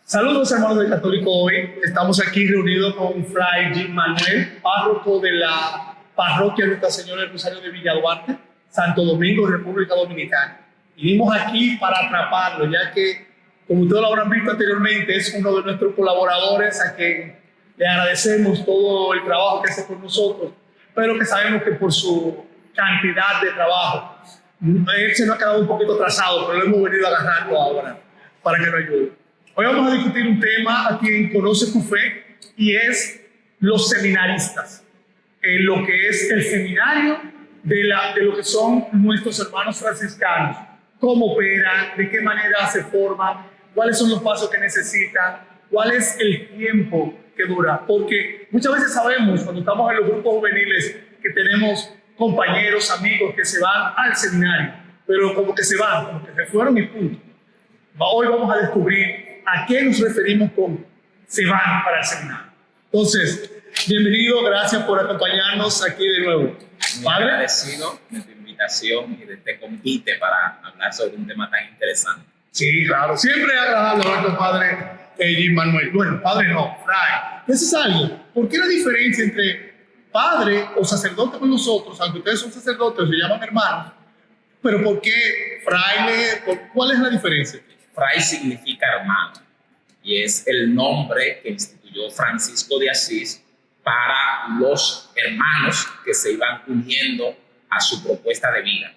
Saludos, hermanos del Católico. Hoy estamos aquí reunidos con Fray Jim Manuel, párroco de la parroquia Nuestra Señora del Rosario de Villa Duarte, Santo Domingo, República Dominicana. Y vinimos aquí para atraparlo, ya que, como ustedes lo habrán visto anteriormente, es uno de nuestros colaboradores a quien le agradecemos todo el trabajo que hace por nosotros, pero que sabemos que por su cantidad de trabajo, él se nos ha quedado un poquito atrasado, pero lo hemos venido agarrando ahora para que nos ayude. Hoy vamos a discutir un tema a quien conoce tu fe y es los seminaristas, lo que es el seminario de lo que son nuestros hermanos franciscanos, cómo operan, de qué manera se forman, cuáles son los pasos que necesitan, cuál es el tiempo que dura, porque muchas veces sabemos cuando estamos en los grupos juveniles que tenemos compañeros, amigos que se van al seminario, pero como que se van, como que se fueron y punto. Hoy vamos a descubrir a qué nos referimos con se van para el seminario. Entonces, bienvenido, gracias por acompañarnos aquí de nuevo. Muy agradecido de tu invitación y de este convite para hablar sobre un tema tan interesante. Sí, claro, siempre es agradable hablar con padre Jim Manuel. Bueno, padre no, fray. Eso es algo. ¿Por qué la diferencia entre padre o sacerdote con nosotros, aunque ustedes son sacerdotes, se llaman hermanos, pero por qué fraile? ¿Cuál es la diferencia? Fray significa hermano y es el nombre que instituyó Francisco de Asís para los hermanos que se iban uniendo a su propuesta de vida.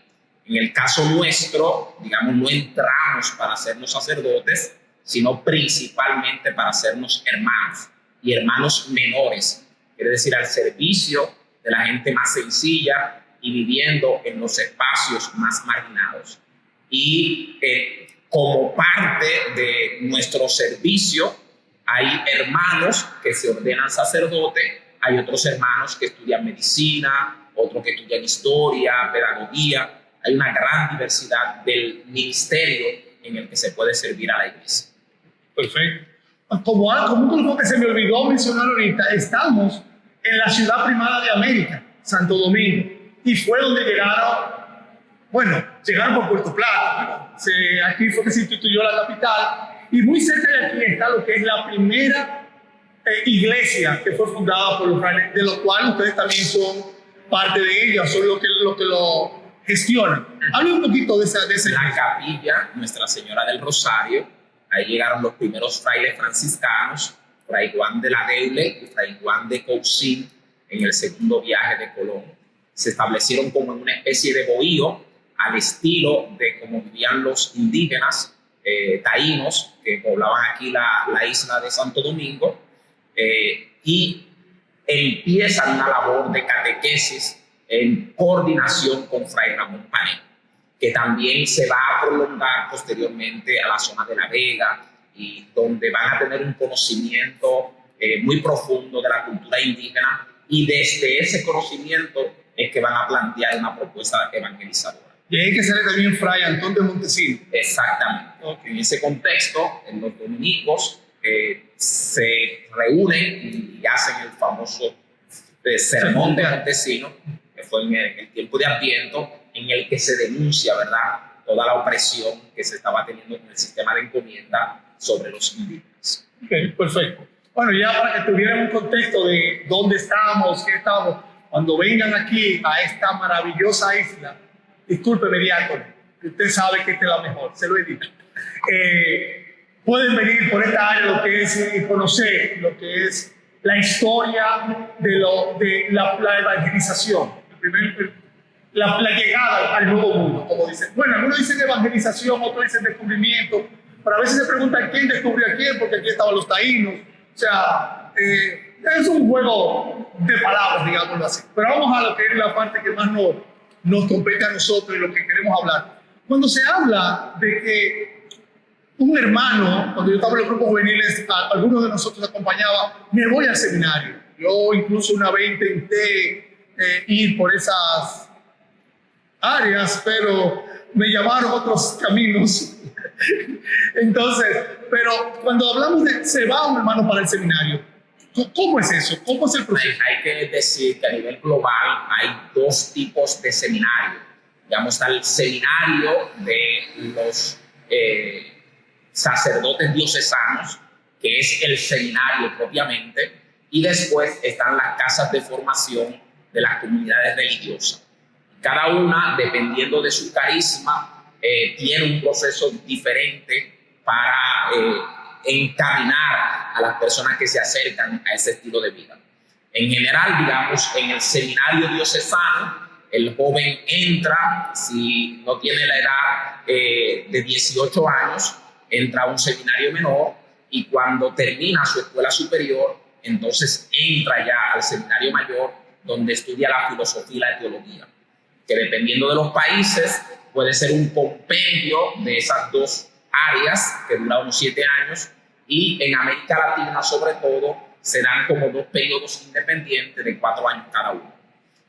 En el caso nuestro, digamos, no entramos para hacernos sacerdotes, sino principalmente para hacernos hermanos y hermanos menores, quiere decir al servicio de la gente más sencilla y viviendo en los espacios más marginados. Y como parte de nuestro servicio, hay hermanos que se ordenan sacerdote, hay otros hermanos que estudian medicina, otros que estudian historia, pedagogía. Hay una gran diversidad del ministerio en el que se puede servir a la iglesia. Perfecto. Como un grupo que se me olvidó mencionar ahorita, estamos en la ciudad primada de América, Santo Domingo, y fue donde llegaron por Puerto Plata. Aquí fue que se instituyó la capital, y muy cerca de aquí está lo que es la primera iglesia que fue fundada por los frailes, de lo cual ustedes también son parte de ella, son los que lo gestionan. Hablen un poquito de esa la capilla Nuestra Señora del Rosario. Ahí llegaron los primeros frailes franciscanos, Fray Juan de la Deule y Fray Juan de Cousin, en el segundo viaje de Colón. Se establecieron como en una especie de bohío, al estilo de cómo vivían los indígenas taínos que poblaban aquí la isla de Santo Domingo, y empiezan una labor de catequesis en coordinación con Fray Ramón Pané, que también se va a prolongar posteriormente a la zona de La Vega, y donde van a tener un conocimiento muy profundo de la cultura indígena, y desde ese conocimiento es que van a plantear una propuesta evangelizadora. Y ahí que sale también Fray Antón de Montesino. Exactamente. Okay. En ese contexto, en los dominicos se reúnen y hacen el famoso sermón de Montesino, que fue en el tiempo de Adviento, en el que se denuncia, ¿verdad?, toda la opresión que se estaba teniendo con el sistema de encomienda sobre los indígenas. Ok, perfecto. Bueno, ya para que tuvieran un contexto de dónde estamos, qué estamos, cuando vengan aquí a esta maravillosa isla, discúlpeme, diácono, que usted sabe que esta es la mejor, se lo he dicho. Pueden venir por esta área lo que es y conocer lo que es la historia de la evangelización, la llegada al nuevo mundo, como dicen. Bueno, algunos dicen evangelización, otros dicen descubrimiento, pero a veces se preguntan quién descubrió a quién, porque aquí estaban los taínos. O sea, es un juego de palabras, digámoslo así. Pero vamos a lo que es la parte que más nos compete a nosotros y lo que queremos hablar. Cuando se habla de que un hermano, cuando yo estaba en los grupos juveniles, algunos de nosotros acompañaba, me voy al seminario. Yo incluso una vez intenté ir por esas áreas, pero me llamaron otros caminos. Entonces, pero cuando hablamos de se va un hermano para el seminario, ¿cómo es eso? ¿Cómo es el proceso? Hay que decir que a nivel global hay dos tipos de seminario. Digamos, está el seminario de los sacerdotes diocesanos, que es el seminario propiamente, y después están las casas de formación de las comunidades religiosas. Cada una, dependiendo de su carisma, tiene un proceso diferente para encaminar a las personas que se acercan a ese estilo de vida. En general, digamos, en el seminario diocesano, el joven entra, si no tiene la edad de 18 años, entra a un seminario menor, y cuando termina su escuela superior, entonces entra ya al seminario mayor, donde estudia la filosofía y la teología, que dependiendo de los países puede ser un compendio de esas dos áreas que dura unos 7 años, y en América Latina sobre todo se dan como 2 periodos independientes de 4 años cada uno.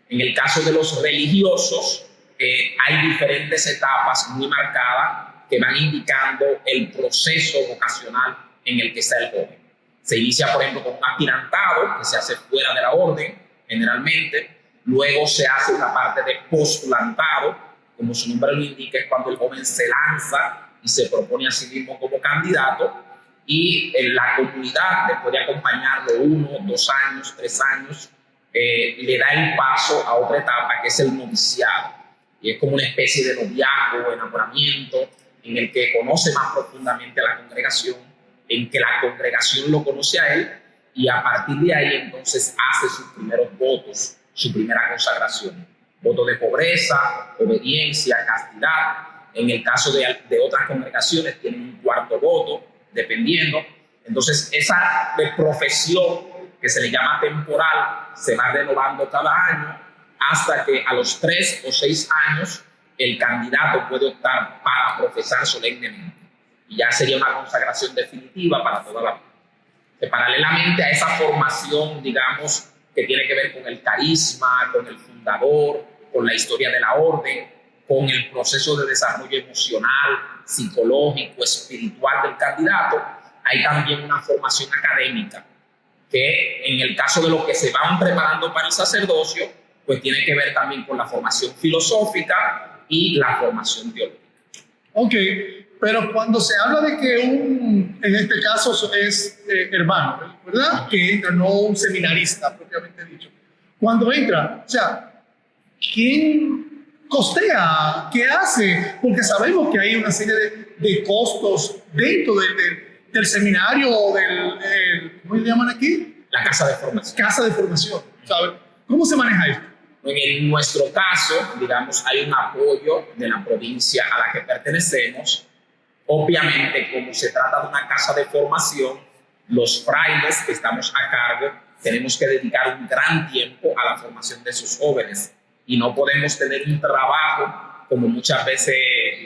En el caso de los religiosos, hay diferentes etapas muy marcadas que van indicando el proceso vocacional en el que está el joven. Se inicia, por ejemplo, con un aspirantado que se hace fuera de la orden, generalmente. Luego se hace una parte de postulantado, como su nombre lo indica, es cuando el joven se lanza y se propone a sí mismo como candidato, y la comunidad, después de acompañarlo 1, 2 años, 3 años, le da el paso a otra etapa, que es el noviciado. Y es como una especie de noviazgo, enamoramiento, en el que conoce más profundamente a la congregación, en que la congregación lo conoce a él, y a partir de ahí entonces hace sus primeros votos, su primera consagración. Voto de pobreza, obediencia, castidad. En el caso de otras congregaciones tienen un 4.º voto, dependiendo. Entonces esa profesión, que se le llama temporal, se va renovando cada año, hasta que a los 3 o 6 años el candidato puede optar para profesar solemnemente, y ya sería una consagración definitiva para toda la vida. Que paralelamente a esa formación, digamos, que tiene que ver con el carisma, con el fundador, con la historia de la orden, con el proceso de desarrollo emocional, psicológico, espiritual del candidato, hay también una formación académica, que en el caso de los que se van preparando para el sacerdocio, pues tiene que ver también con la formación filosófica y la formación teológica. Ok, pero cuando se habla de que en este caso es hermano, ¿verdad? Que entra, no un seminarista propiamente dicho. Cuando entra, o sea, ¿quién costea? ¿Qué hace? Porque sabemos que hay una serie de costos dentro del seminario o ¿cómo le llaman aquí? La casa de formación. Casa de formación, ¿sabes? ¿Cómo se maneja esto? En nuestro caso, digamos, hay un apoyo de la provincia a la que pertenecemos. Obviamente, como se trata de una casa de formación, los frailes que estamos a cargo tenemos que dedicar un gran tiempo a la formación de sus jóvenes, y no podemos tener un trabajo como muchas veces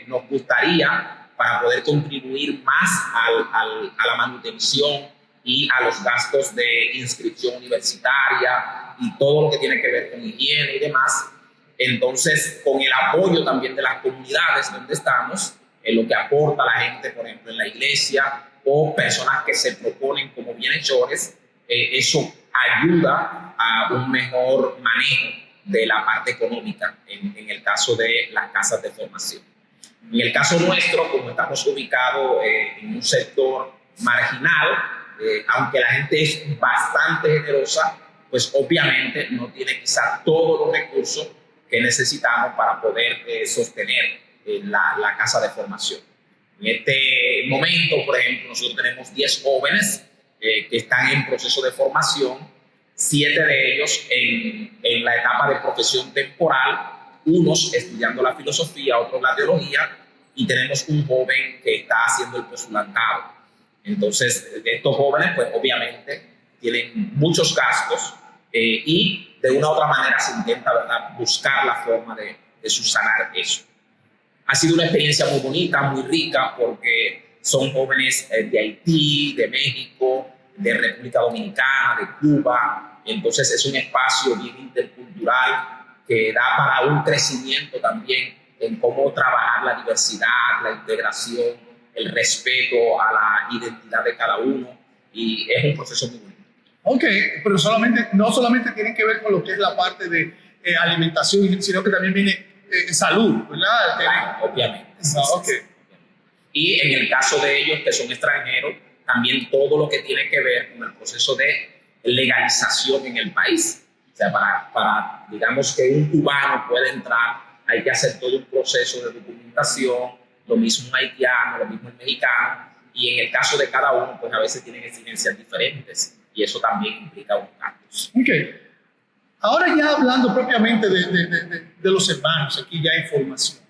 nos gustaría para poder contribuir más a la manutención y a los gastos de inscripción universitaria y todo lo que tiene que ver con higiene y demás. Entonces, con el apoyo también de las comunidades donde estamos, en lo que aporta la gente, por ejemplo, en la iglesia, o personas que se proponen como bienhechores, eso ayuda a un mejor manejo de la parte económica en el caso de las casas de formación. En el caso nuestro, como estamos ubicados en un sector marginal, aunque la gente es bastante generosa, pues obviamente no tiene quizá todos los recursos que necesitamos para poder sostener la casa de formación. En este momento, por ejemplo, nosotros tenemos 10 jóvenes que están en proceso de formación, 7 de ellos en la etapa de profesión temporal, unos estudiando la filosofía, otros la teología, y tenemos un joven que está haciendo el postulantado. Entonces, estos jóvenes, pues obviamente, tienen muchos gastos y de una u otra manera se intenta, ¿verdad?, buscar la forma de subsanar eso. Ha sido una experiencia muy bonita, muy rica, porque son jóvenes de Haití, de México, de República Dominicana, de Cuba. Entonces es un espacio bien intercultural que da para un crecimiento también en cómo trabajar la diversidad, la integración, el respeto a la identidad de cada uno, y es un proceso muy bonito. Ok, pero no solamente tiene que ver con lo que es la parte de alimentación, sino que también viene salud, ¿verdad? Claro, obviamente. No, okay. Y en el caso de ellos que son extranjeros, también todo lo que tiene que ver con el proceso de legalización en el país. O sea, digamos que un cubano pueda entrar, hay que hacer todo un proceso de documentación, lo mismo un haitiano, lo mismo un mexicano, y en el caso de cada uno, pues a veces tienen exigencias diferentes, y eso también implica unos cambios. Ok. Ahora ya hablando propiamente de los hermanos, aquí ya hay formación.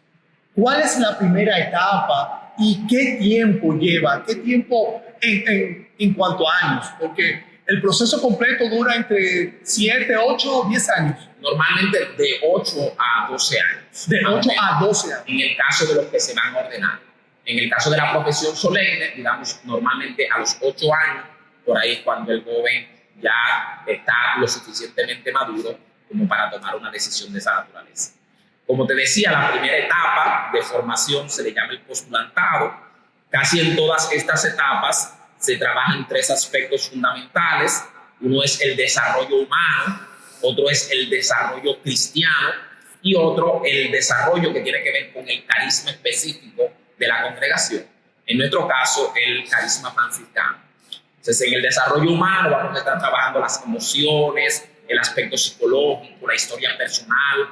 ¿Cuál es la primera etapa y qué tiempo lleva? ¿Qué tiempo en cuanto a años? Porque el proceso completo dura entre 7, 8 o 10 años. Normalmente de 8 a 12 años. De 8 a 12 años. En el caso de los que se van a ordenar. En el caso de la profesión solemne, digamos, normalmente a los 8 años, por ahí es cuando el joven ya está lo suficientemente maduro como para tomar una decisión de esa naturaleza. Como te decía, la primera etapa de formación se le llama el postulantado. Casi en todas estas etapas se trabajan 3 aspectos fundamentales. Uno es el desarrollo humano, otro es el desarrollo cristiano y otro el desarrollo que tiene que ver con el carisma específico de la congregación. En nuestro caso, el carisma franciscano. Entonces, en el desarrollo humano vamos a estar trabajando las emociones, el aspecto psicológico, la historia personal,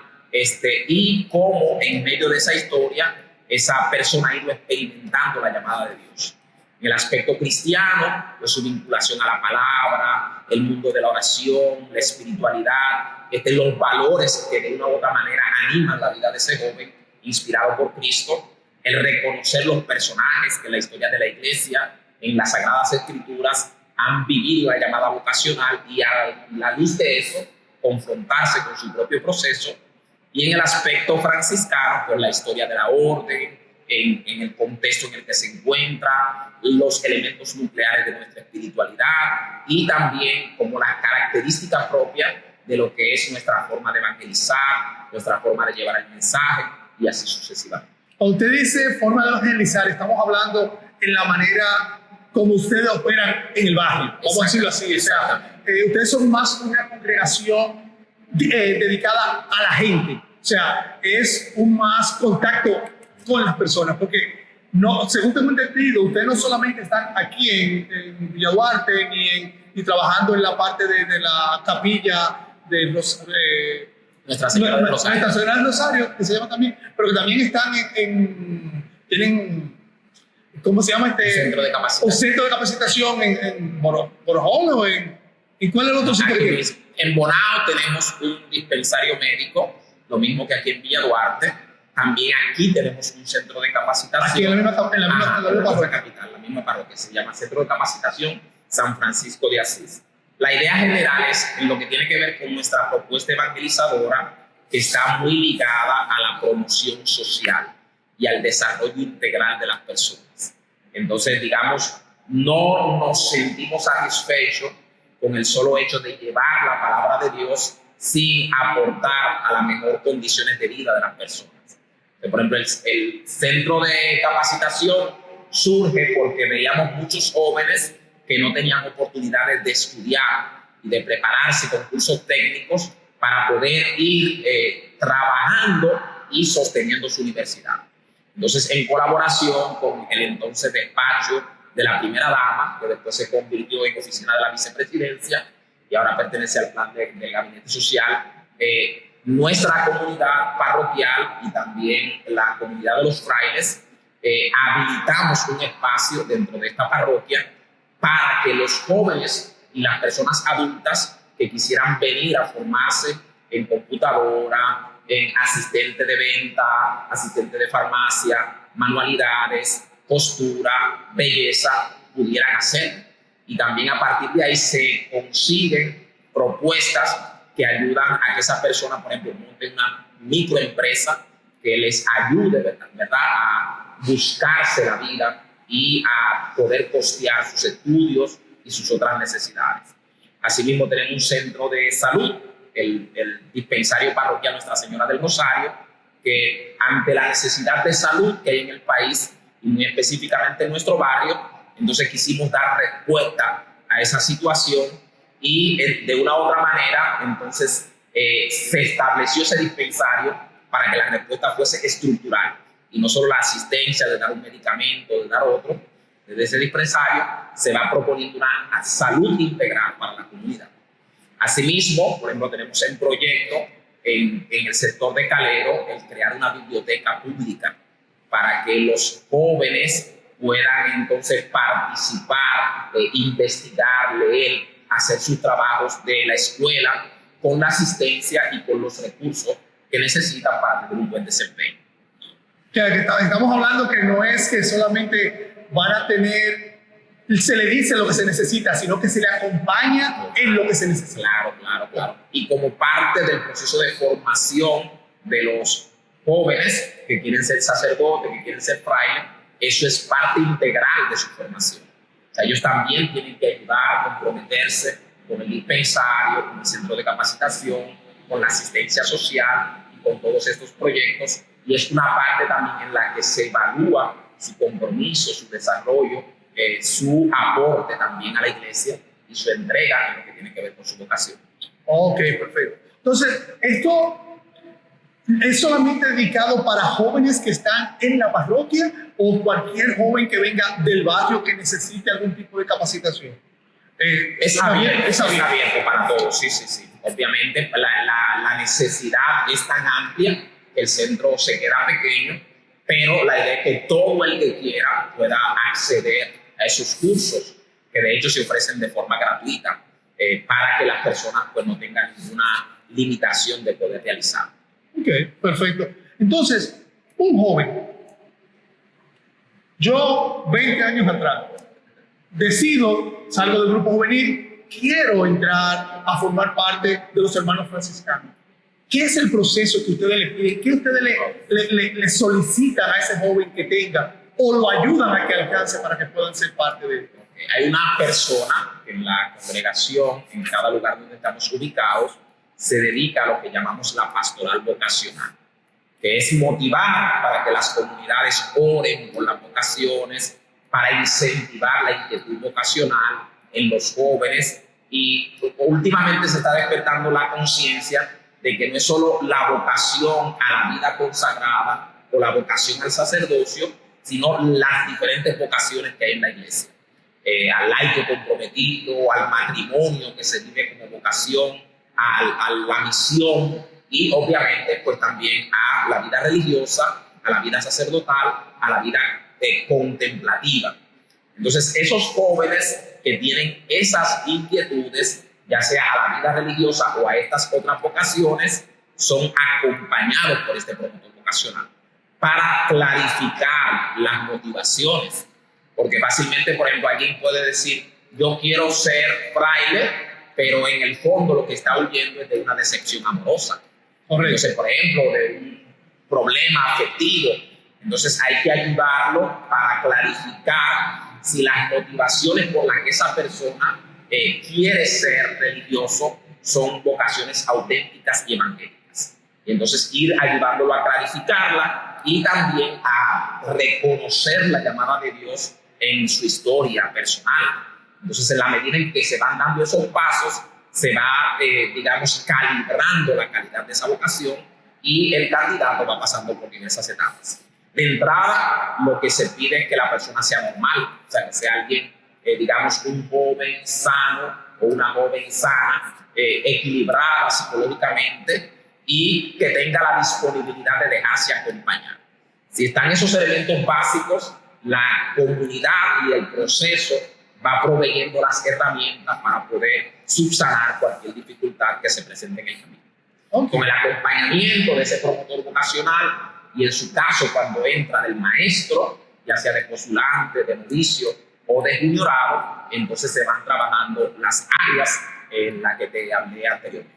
y cómo en medio de esa historia esa persona ha ido experimentando la llamada de Dios. En el aspecto cristiano, pues su vinculación a la palabra, el mundo de la oración, la espiritualidad, los valores que de una u otra manera animan la vida de ese joven inspirado por Cristo, el reconocer los personajes que en la historia de la iglesia, en las Sagradas Escrituras, han vivido la llamada vocacional y a la luz de eso, confrontarse con su propio proceso. Y en el aspecto franciscano, pues la historia de la orden, en el contexto en el que se encuentra, los elementos nucleares de nuestra espiritualidad y también como las características propias de lo que es nuestra forma de evangelizar, nuestra forma de llevar el mensaje y así sucesivamente. Cuando usted dice forma de evangelizar, estamos hablando en la manera como ustedes operan en el barrio, vamos a decirlo así. O sea, ustedes son más una congregación dedicada a la gente, o sea, es un más contacto con las personas, porque no, según tengo entendido, ustedes no solamente están aquí en Villa Duarte ni trabajando en la parte de la capilla de los Nuestra Señora del Rosario. Nuestra Señora del Rosario, que se llama también, pero que también están tienen, ¿cómo se llama? Un centro de capacitación. Un centro de capacitación en Borojón o ¿y cuál es el otro sitio que tiene? En Bonao tenemos un dispensario médico, lo mismo que aquí en Villa Duarte. También aquí tenemos un centro de capacitación. Aquí en la misma capital, la misma parroquia, se llama Centro de Capacitación San Francisco de Asís. La idea general es en lo que tiene que ver con nuestra propuesta evangelizadora, que está muy ligada a la promoción social y al desarrollo integral de las personas. Entonces, digamos, no nos sentimos satisfechos con el solo hecho de llevar la palabra de Dios sin aportar a las mejores condiciones de vida de las personas. Por ejemplo, el centro de capacitación surge porque veíamos muchos jóvenes que no tenían oportunidades de estudiar y de prepararse con cursos técnicos para poder ir trabajando y sosteniendo su universidad. Entonces, en colaboración con el entonces despacho de la primera dama, que después se convirtió en oficina de la vicepresidencia y ahora pertenece al plan del gabinete social, nuestra comunidad parroquial y también la comunidad de los frailes habilitamos un espacio dentro de esta parroquia para que los jóvenes y las personas adultas que quisieran venir a formarse en computadora, en asistente de venta, asistente de farmacia, manualidades, costura, belleza, pudieran hacer. Y también a partir de ahí se consiguen propuestas que ayudan a que esa persona, por ejemplo, monte una microempresa que les ayude, ¿verdad?, a buscarse la vida y a poder costear sus estudios y sus otras necesidades. Asimismo, tenemos un centro de salud, el dispensario parroquial Nuestra Señora del Rosario, que ante la necesidad de salud que hay en el país y muy específicamente en nuestro barrio, entonces quisimos dar respuesta a esa situación y de una u otra manera, entonces se estableció ese dispensario para que la respuesta fuese estructural y no solo la asistencia de dar un medicamento, de dar otro, desde ese empresario, se va proponiendo una salud integral para la comunidad. Asimismo, por ejemplo, tenemos en proyecto en el sector de Calero el crear una biblioteca pública para que los jóvenes puedan entonces participar, investigar, leer, hacer sus trabajos de la escuela con la asistencia y con los recursos que necesitan para tener un buen desempeño. Que estamos hablando que no es que solamente van a tener, se le dice lo que se necesita, sino que se le acompaña en lo que se necesita. Claro. Y como parte del proceso de formación de los jóvenes que quieren ser sacerdotes, que quieren ser frailes, eso es parte integral de su formación. O sea, ellos también tienen que ayudar a comprometerse con el dispensario, con el centro de capacitación, con la asistencia social y con todos estos proyectos. Y es una parte también en la que se evalúa su compromiso, su desarrollo, su aporte también a la iglesia y su entrega en lo que tiene que ver con su vocación. Ok, perfecto. Entonces, esto ¿es solamente dedicado para jóvenes que están en la parroquia o cualquier joven que venga del barrio que necesite algún tipo de capacitación? Es abierto para todos, sí. Obviamente la necesidad es tan amplia que el centro se queda pequeño, pero la idea es que todo el que quiera pueda acceder a esos cursos, que de hecho se ofrecen de forma gratuita, para que las personas pues, no tengan ninguna limitación de poder realizar. Ok, perfecto. Entonces, un joven, yo 20 años atrás, decido, salgo del grupo juvenil, quiero entrar a formar parte de los hermanos franciscanos. ¿Qué es el proceso que ustedes le piden? ¿Qué ustedes le solicitan a ese joven que tenga o lo ayudan a que alcance para que puedan ser parte de él? Hay una persona en la congregación, en cada lugar donde estamos ubicados, se dedica a lo que llamamos la pastoral vocacional, que es motivar para que las comunidades oren por las vocaciones, para incentivar la inquietud vocacional en los jóvenes. Y últimamente se está despertando la conciencia de que no es solo la vocación a la vida consagrada o la vocación al sacerdocio, sino las diferentes vocaciones que hay en la iglesia. Al laico comprometido, al matrimonio que se vive como vocación, a la misión y obviamente pues también a la vida religiosa, a la vida sacerdotal, a la vida contemplativa. Entonces esos jóvenes que tienen esas inquietudes, ya sea a la vida religiosa o a estas otras vocaciones, son acompañados por este promotor vocacional para clarificar las motivaciones, porque fácilmente, por ejemplo, alguien puede decir, yo quiero ser fraile, pero en el fondo lo que está huyendo es de una decepción amorosa. Entonces, por ejemplo, de un problema afectivo. Entonces hay que ayudarlo para clarificar si las motivaciones por las que esa persona quiere ser religioso son vocaciones auténticas y evangélicas. Y entonces ir ayudándolo a clarificarla y también a reconocer la llamada de Dios en su historia personal. Entonces, en la medida en que se van dando esos pasos, se va, digamos, calibrando la calidad de esa vocación y el candidato va pasando por diversas etapas. De entrada, lo que se pide es que la persona sea normal, o sea, que sea alguien, digamos, un joven sano o una joven sana, equilibrada psicológicamente y que tenga la disponibilidad de dejarse acompañar. Si están esos elementos básicos, la comunidad y el proceso va proveyendo las herramientas para poder subsanar cualquier dificultad que se presente en el camino. Okay. Con el acompañamiento de ese promotor vocacional y en su caso cuando entra del maestro, ya sea de postulante, de novicio o de juniorado, entonces se van trabajando las áreas en las que te hablé anteriormente.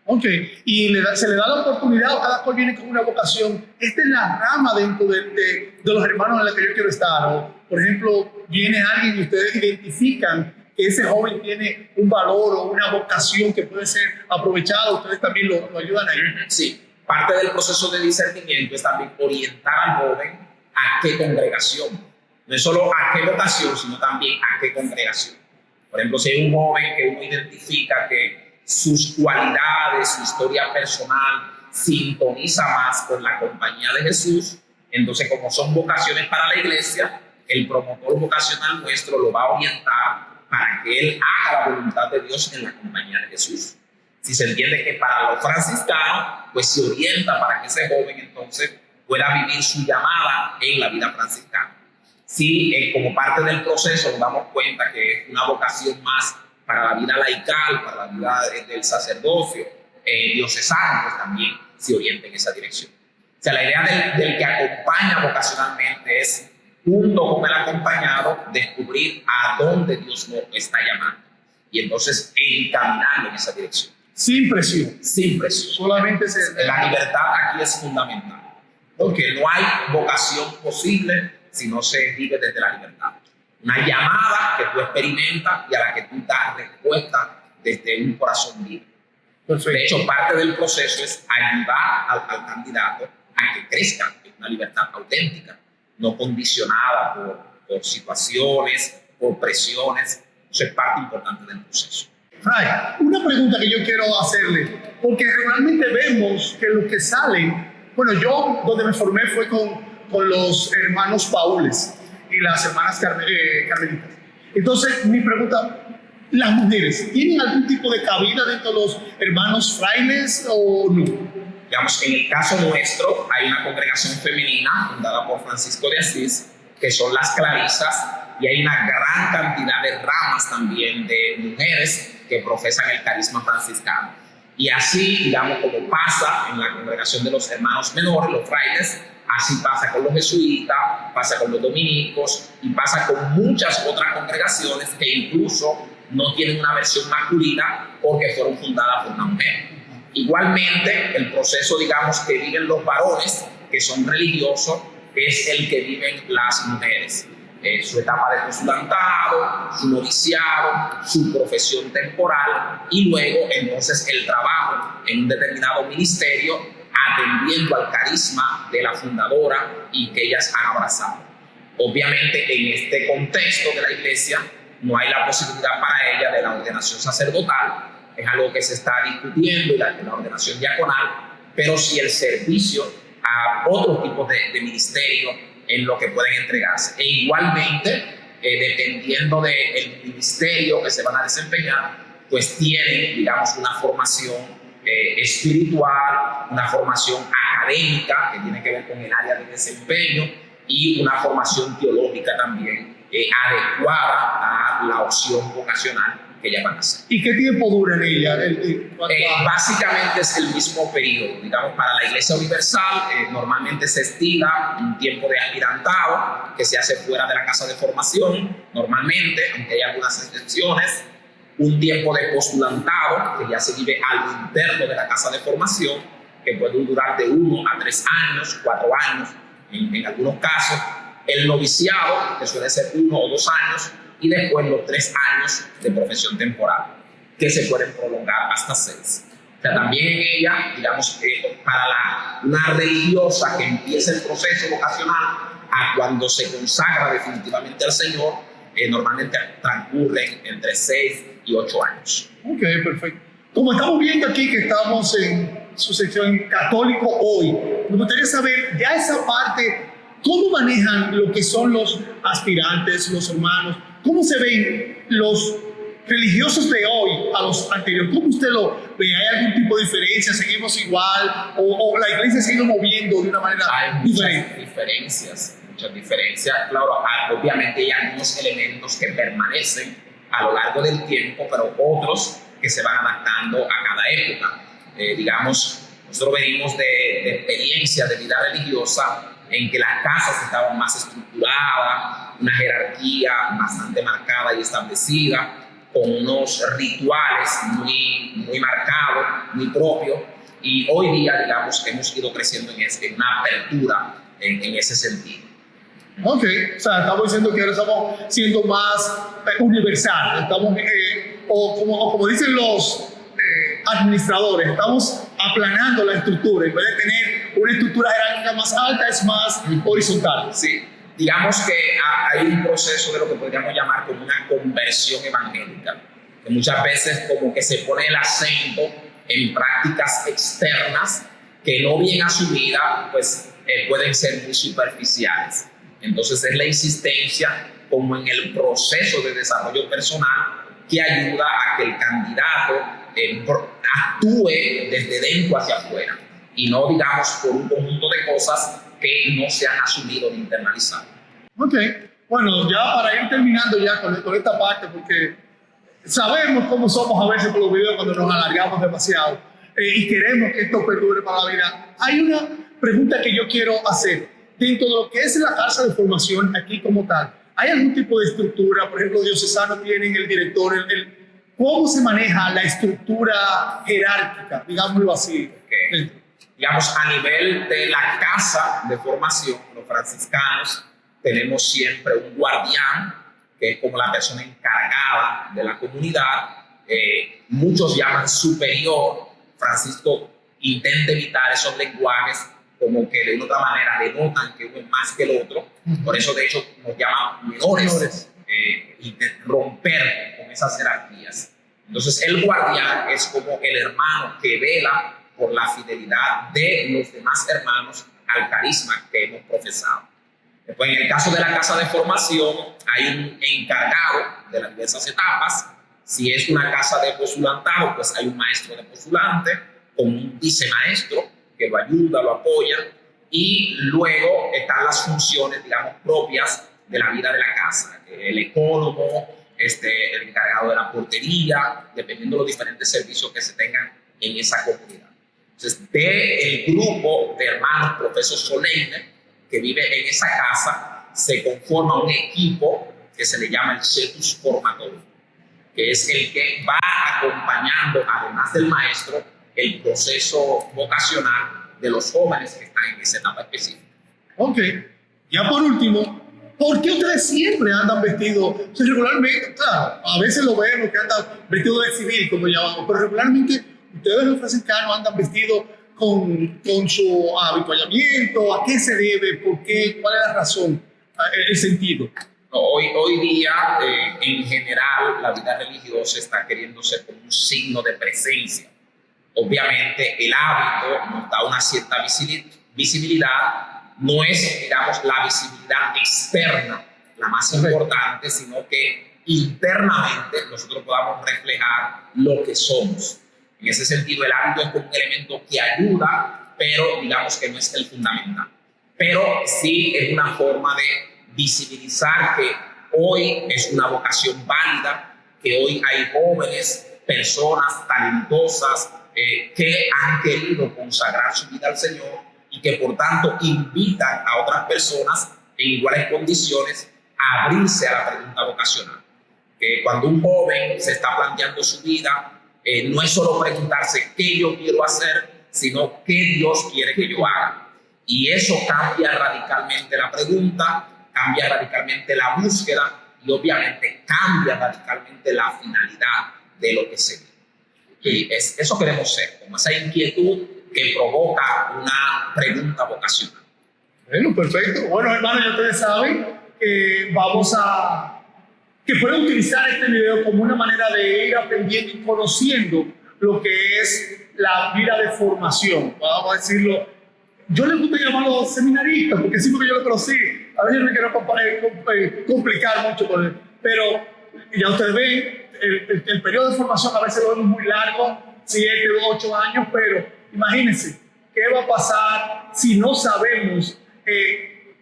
Ok, y se le da la oportunidad, o cada cual viene con una vocación. Esta es la rama dentro de los hermanos en la que yo quiero estar. O, por ejemplo, viene alguien y ustedes identifican que ese joven tiene un valor o una vocación que puede ser aprovechada, ustedes también lo ayudan a él. Sí, parte del proceso de discernimiento es también orientar al joven a qué congregación. No es solo a qué vocación, sino también a qué congregación. Por ejemplo, si hay un joven que uno identifica que sus cualidades, su historia personal sintoniza más con la compañía de Jesús, entonces como son vocaciones para la iglesia, el promotor vocacional nuestro lo va a orientar para que él haga la voluntad de Dios en la compañía de Jesús. Si se entiende que para los franciscanos, pues se orienta para que ese joven entonces pueda vivir su llamada en la vida franciscana. Si como parte del proceso nos damos cuenta que es una vocación más para la vida laical, para la vida del sacerdocio diocesano, pues también se orienta en esa dirección. O sea, la idea del que acompaña vocacionalmente es, junto con el acompañado, descubrir a dónde Dios nos está llamando y entonces encaminarlo en esa dirección. Sin presión. Sin presión. Solamente la libertad aquí es fundamental, porque no hay vocación posible si no se vive desde la libertad. Una llamada que tú experimentas y a la que tú das respuesta desde un corazón libre. Perfecto. De hecho, parte del proceso es ayudar al candidato a que crezca en una libertad auténtica, no condicionada por situaciones, por presiones. Eso es parte importante del proceso. Fray, una pregunta que yo quiero hacerle, porque realmente vemos que los que salen, bueno, yo donde me formé fue con los hermanos Paules y las hermanas carmelitas. Entonces, mi pregunta, ¿las mujeres tienen algún tipo de cabida dentro de los hermanos frailes o no? Digamos, en el caso nuestro hay una congregación femenina fundada por Francisco de Asís, que son las clarisas, y hay una gran cantidad de ramas también de mujeres que profesan el carisma franciscano. Y así, digamos, como pasa en la congregación de los hermanos menores, los frailes, así pasa con los jesuitas, pasa con los dominicos y pasa con muchas otras congregaciones que incluso no tienen una versión masculina porque fueron fundadas por una mujer. Igualmente, el proceso, digamos, que viven los varones, que son religiosos, es el que viven las mujeres. Su etapa de postulantado, su noviciado, su profesión temporal y luego entonces el trabajo en un determinado ministerio atendiendo al carisma de la fundadora y que ellas han abrazado. Obviamente en este contexto de la iglesia no hay la posibilidad para ella de la ordenación sacerdotal, es algo que se está discutiendo, la ordenación diaconal, pero sí el servicio a otros tipos de ministerio en lo que pueden entregarse. E igualmente, dependiendo del ministerio que se van a desempeñar, pues tienen, digamos, una formación espiritual, una formación académica que tiene que ver con el área de desempeño y una formación teológica también adecuada a la opción vocacional que ya van a hacer. ¿Y qué tiempo dura en ella? Básicamente es el mismo periodo. Digamos, para la Iglesia Universal normalmente se estila un tiempo de aspirantado que se hace fuera de la casa de formación, normalmente, aunque hay algunas excepciones, un tiempo de postulantado que ya se vive a lo interno de la casa de formación, que puede durar de 1 a 3 años, 4 años, en algunos casos, el noviciado, que suele ser 1 o 2 años, y después los 3 años de profesión temporal, que se pueden prolongar hasta 6. O sea, también en ella, digamos, para una religiosa que empieza el proceso vocacional a cuando se consagra definitivamente al Señor, normalmente transcurren entre 6 y 8 años. Ok, perfecto. Como estamos viendo aquí que estamos en su sección católico hoy, me gustaría saber ya esa parte, ¿cómo manejan lo que son los aspirantes, los hermanos? ¿Cómo se ven los religiosos de hoy a los anteriores? ¿Cómo usted lo ve? ¿Hay algún tipo de diferencia? ¿Seguimos igual? ¿O la iglesia se ha ido moviendo de una manera diferente? Muchas diferencias. Claro, obviamente hay algunos elementos que permanecen a lo largo del tiempo, pero otros que se van adaptando a cada época. Digamos, nosotros venimos de experiencias de vida religiosa en que las casas estaban más estructuradas, una jerarquía bastante marcada y establecida, con unos rituales muy marcados, muy propios, y hoy día, digamos, hemos ido creciendo en una apertura en ese sentido. Ok, o sea, estamos diciendo que ahora estamos siendo más universal, estamos, o como dicen los administradores, estamos aplanando la estructura, en vez de tener una estructura jerárquica más alta, es más horizontal. Sí, digamos que hay un proceso de lo que podríamos llamar como una conversión evangélica, que muchas veces como que se pone el acento en prácticas externas que no bien asumidas, pues pueden ser muy superficiales. Entonces es la insistencia como en el proceso de desarrollo personal que ayuda a que el candidato actúe desde dentro hacia afuera y no, digamos, por un conjunto de cosas que no se han asumido ni internalizado. Ok, bueno, ya para ir terminando ya con esta parte, porque sabemos cómo somos a veces con los videos cuando nos alargamos demasiado y queremos que esto perdure para la vida. Hay una pregunta que yo quiero hacer. Dentro de lo que es la casa de formación aquí como tal, ¿hay algún tipo de estructura? Por ejemplo, diocesano tienen el director, ¿cómo se maneja la estructura jerárquica, digámoslo así? Okay. Digamos, a nivel de la casa de formación, los franciscanos tenemos siempre un guardián, que es como la persona encargada de la comunidad. Muchos llaman superior. Francisco intenta evitar esos lenguajes como que de otra manera denotan que uno es más que el otro. Por eso, de hecho, nos llaman menores. Y de romper con esas jerarquías. Entonces, el guardián es como el hermano que vela por la fidelidad de los demás hermanos al carisma que hemos profesado. Después, en el caso de la casa de formación, hay un encargado de las diversas etapas. Si es una casa de postulantado, pues hay un maestro de postulante con un vicemaestro que lo ayuda, lo apoya, y luego están las funciones, digamos, propias de la vida de la casa. El ecónomo, el encargado de la portería, dependiendo de los diferentes servicios que se tengan en esa comunidad. Entonces, del grupo de hermanos profesos solemnes que vive en esa casa, se conforma un equipo que se le llama el Cetus Formator, que es el que va acompañando, además del maestro, el proceso vocacional de los jóvenes que están en esa etapa específica. Ok, ya por último, ¿por qué ustedes siempre andan vestidos? O sea, regularmente, claro, a veces lo vemos que andan vestidos de civil, como llamamos, pero regularmente ustedes los franciscanos andan vestidos con su habituallamiento. ¿A qué se debe? ¿Por qué? ¿Cuál es la razón? El sentido. Hoy día, en general, la vida religiosa está queriendo ser como un signo de presencia. Obviamente, el hábito nos da una cierta visibilidad. No es, digamos, la visibilidad externa la más importante, sino que internamente nosotros podamos reflejar lo que somos. En ese sentido, el hábito es como un elemento que ayuda, pero digamos que no es el fundamental. Pero sí es una forma de visibilizar que hoy es una vocación válida, que hoy hay jóvenes, personas talentosas que han querido consagrar su vida al Señor y que por tanto invitan a otras personas en iguales condiciones a abrirse a la pregunta vocacional. Que cuando un joven se está planteando su vida, no es solo preguntarse qué yo quiero hacer, sino qué Dios quiere que yo haga. Y eso cambia radicalmente la pregunta, cambia radicalmente la búsqueda y obviamente cambia radicalmente la finalidad de lo que se vive. Y eso queremos ser, como esa inquietud que provoca una pregunta vocacional. Bueno, perfecto. Bueno, hermanos, ya ustedes saben que que pueden utilizar este video como una manera de ir aprendiendo y conociendo lo que es la vida de formación. Vamos a decirlo. Yo les gusta llamarlo seminarista, porque sí, porque yo lo conocí. A veces me quiero complicar mucho con él. Pero ya ustedes ven, el periodo de formación a veces lo vemos muy largo, 7, 8 años, pero imagínense, ¿qué va a pasar si no sabemos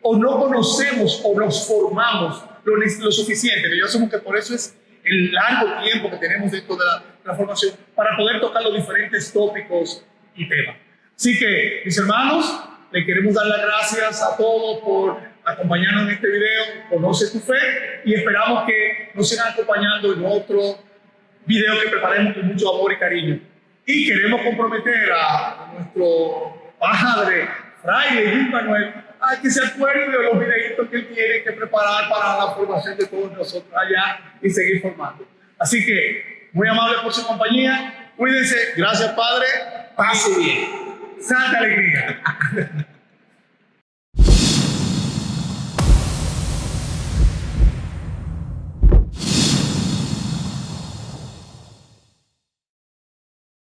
o no conocemos o nos formamos lo suficiente? Que yo asumo que por eso es el largo tiempo que tenemos dentro de la formación para poder tocar los diferentes tópicos y temas. Así que, mis hermanos, le queremos dar las gracias a todos por acompañarnos en este video, Conoce tu Fe, y esperamos que nos sigan acompañando en otro video que preparemos con mucho amor y cariño. Y queremos comprometer a nuestro padre, fraile Luis Manuel, a que se acuerde de los videitos que él tiene que preparar para la formación de todos nosotros allá y seguir formando. Así que, muy amable por su compañía, cuídense, gracias Padre, paz y bien. Santa alegría.